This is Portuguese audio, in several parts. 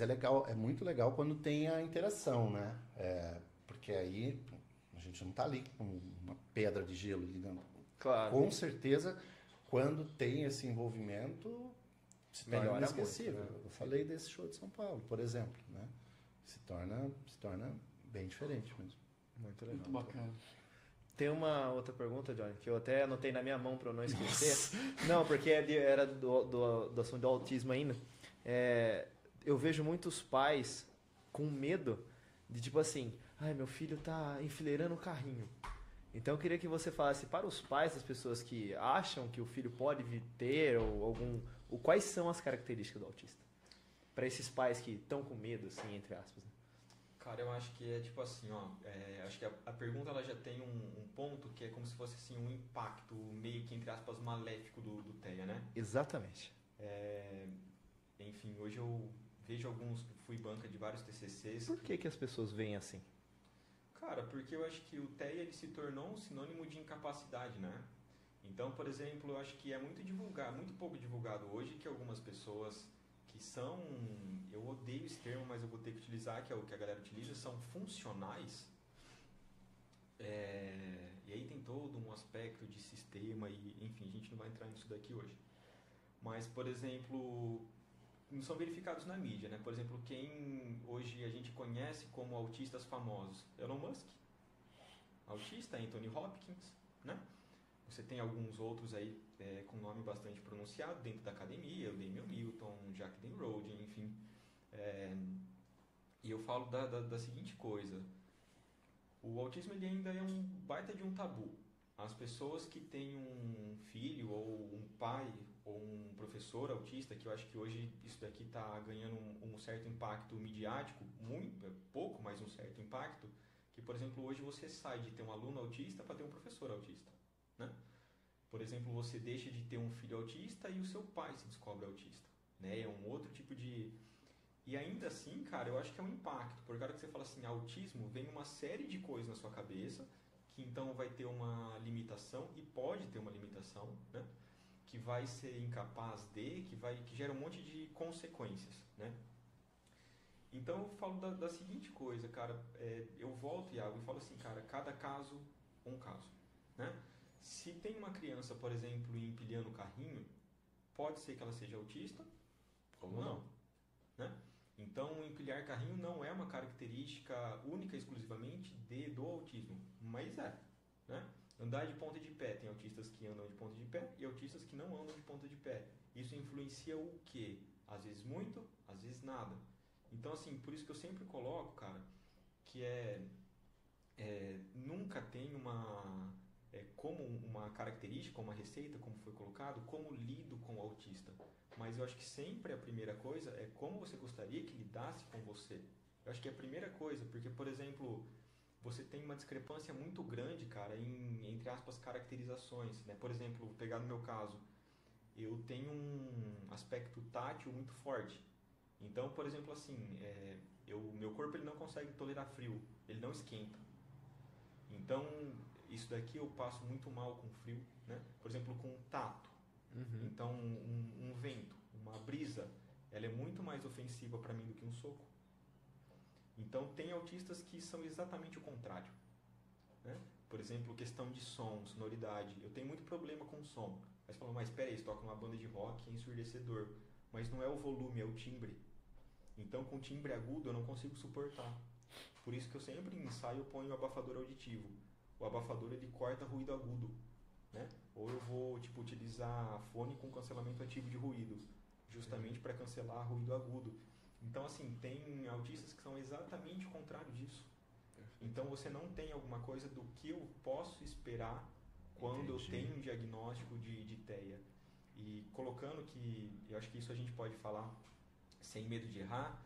é legal, é muito legal quando tem a interação, né? Porque aí a gente não tá ali com uma pedra de gelo ali dentro. Claro, Com certeza, quando tem esse envolvimento, se torna melhora muito, inesquecível. né? Eu falei desse show de São Paulo, por exemplo, né? Se torna bem diferente mesmo. Muito legal. Muito bacana. Tem uma outra pergunta, Johnny, que eu até anotei na minha mão para eu não esquecer. Não, porque era do assunto do autismo ainda. Eu vejo muitos pais com medo de tipo assim, ai, meu filho tá enfileirando o carrinho. Então eu queria que você falasse para os pais das pessoas que acham que o filho pode ter ou quais são as características do autista. Para esses pais que estão com medo, assim, entre aspas. Né? Cara, eu acho que é tipo assim, ó, acho que a pergunta ela já tem um ponto que é como se fosse assim um impacto meio que entre aspas maléfico do TEA, né? Exatamente. Enfim, hoje eu vejo fui banca de vários TCCs. Por que as pessoas veem assim? Cara, porque eu acho que o TEA ele se tornou um sinônimo de incapacidade, né? Então, por exemplo, eu acho que é muito pouco divulgado hoje que algumas pessoas que são, eu odeio esse termo, mas eu vou ter que utilizar, que é o que a galera utiliza, são funcionais. E aí tem todo um aspecto de sistema e, enfim, a gente não vai entrar nisso daqui hoje. Mas, por exemplo, não são verificados na mídia, né? Por exemplo, quem hoje a gente conhece como autistas famosos? Elon Musk, autista, Anthony Hopkins, né? Você tem alguns outros aí com nome bastante pronunciado dentro da academia, o Damian Milton, Jack Rode, enfim. E eu falo da seguinte coisa, o autismo ele ainda é um baita de um tabu. As pessoas que têm um filho ou um pai ou um professor autista, que eu acho que hoje isso daqui está ganhando um certo impacto midiático, muito pouco, mas um certo impacto, que, por exemplo, hoje você sai de ter um aluno autista para ter um professor autista. Né? Por exemplo, você deixa de ter um filho autista e o seu pai se descobre autista. Né? É um outro tipo de... E ainda assim, cara, eu acho que é um impacto. Porque a hora que você fala assim, autismo, vem uma série de coisas na sua cabeça, que então vai ter uma limitação, e pode ter uma limitação, né? Que vai ser incapaz que gera um monte de consequências. Né? Então eu falo da seguinte coisa, cara, eu volto, Iago, e falo assim, cara, cada caso, um caso. Né? Se tem uma criança, por exemplo, empilhando o carrinho, pode ser que ela seja autista ou não. Né? Então, empilhar carrinho não é uma característica única, exclusivamente do autismo, mas é. Né? Andar de ponta de pé, tem autistas que andam de ponta de pé e autistas que não andam de ponta de pé. Isso influencia o quê? Às vezes muito, às vezes nada. Então, assim, por isso que eu sempre coloco, cara, que nunca tem como uma característica, uma receita, como foi colocado, como lido com o autista. Mas eu acho que sempre a primeira coisa é como você gostaria que lidasse com você. Eu acho que é a primeira coisa, porque, por exemplo, você tem uma discrepância muito grande, cara, entre aspas, caracterizações. Né? Por exemplo, vou pegar no meu caso, eu tenho um aspecto tátil muito forte. Então, por exemplo, assim, meu corpo ele não consegue tolerar frio, ele não esquenta. Então, isso daqui eu passo muito mal com frio, né? Por exemplo, com tato. Uhum. Então, um vento, uma brisa, ela é muito mais ofensiva para mim do que um soco. Então, tem autistas que são exatamente o contrário. Né? Por exemplo, questão de som, sonoridade. Eu tenho muito problema com som. Mas falam, mas espera aí, você toca uma banda de rock, é ensurdecedor. Mas não é o volume, é o timbre. Então, com timbre agudo, eu não consigo suportar. Por isso que eu sempre em ensaio ponho o abafador auditivo. O abafador ele corta ruído agudo, né? Ou eu vou utilizar fone com cancelamento ativo de ruído, justamente para cancelar ruído agudo. Então assim, tem autistas que são exatamente o contrário disso. Então você não tem alguma coisa do que eu posso esperar quando eu tenho um diagnóstico de TEA. E colocando que, eu acho que isso a gente pode falar sem medo de errar,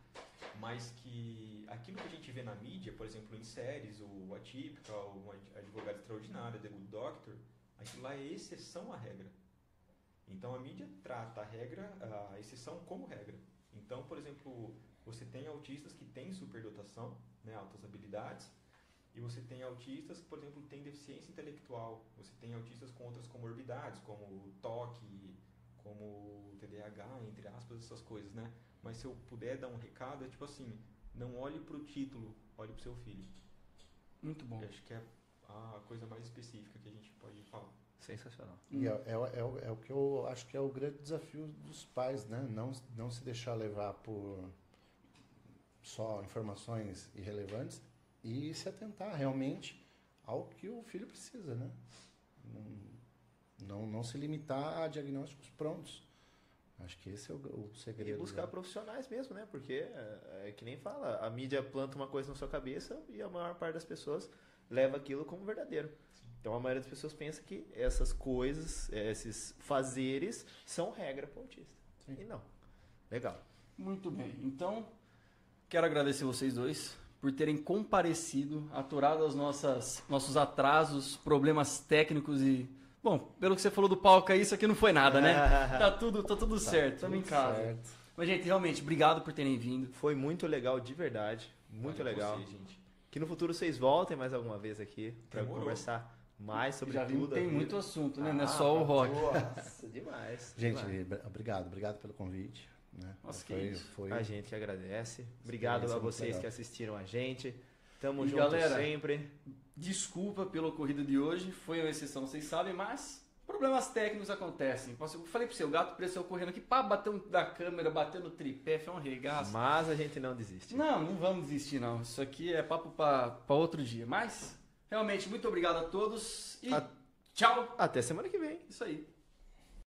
mas que aquilo que a gente vê na mídia, por exemplo, em séries, o Atypical, o Advogado Extraordinário, The Good Doctor, aquilo lá é exceção à regra. Então a mídia trata a exceção como regra. Então, por exemplo, você tem autistas que têm superdotação, né, altas habilidades, e você tem autistas que, por exemplo, têm deficiência intelectual. Você tem autistas com outras comorbidades, como toque, como o TDAH, entre aspas, essas coisas, né? Mas se eu puder dar um recado, é tipo assim, não olhe pro título, olhe pro seu filho. Muito bom. Eu acho que é a coisa mais específica que a gente pode falar. Sensacional. E é o que eu acho que é o grande desafio dos pais, né? Não se deixar levar por só informações irrelevantes e se atentar realmente ao que o filho precisa, né? Não se limitar a diagnósticos prontos. Acho que esse é o segredo. E buscar né? profissionais mesmo, né? Porque é que nem fala, a mídia planta uma coisa na sua cabeça e a maior parte das pessoas leva aquilo como verdadeiro. Então a maioria das pessoas pensa que essas coisas, esses fazeres, são regra para o autista. Sim. E não. Legal. Muito bem. Então, quero agradecer vocês dois por terem comparecido, aturado os nossos atrasos, problemas técnicos e... Bom, pelo que você falou do palco aí, isso aqui não foi nada, né? Tá tudo certo, estamos em casa. Certo. Mas, gente, realmente, obrigado por terem vindo. Foi muito legal, de verdade. Muito Olha legal. você, gente. Que no futuro vocês voltem mais alguma vez aqui para Demorou. conversar mais sobre Já vimos tudo. que tem a vida. muito assunto, né? Não é só o rock. Nossa, demais. Gente, demais. obrigado pelo convite. Né? Nossa, que isso. Foi A gente que agradece. Obrigado a muito vocês legal. que assistiram a gente. Tamo E, junto galera, sempre. Desculpa pelo ocorrido de hoje, foi uma exceção, vocês sabem, mas problemas técnicos acontecem. Eu falei pro seu gato, apareceu correndo aqui, pá, bateu da câmera, bateu no tripé, foi um regaço. Mas a gente não desiste. Não vamos desistir não, isso aqui é papo pra outro dia. Mas, realmente, muito obrigado a todos e tchau. Até semana que vem. Isso aí.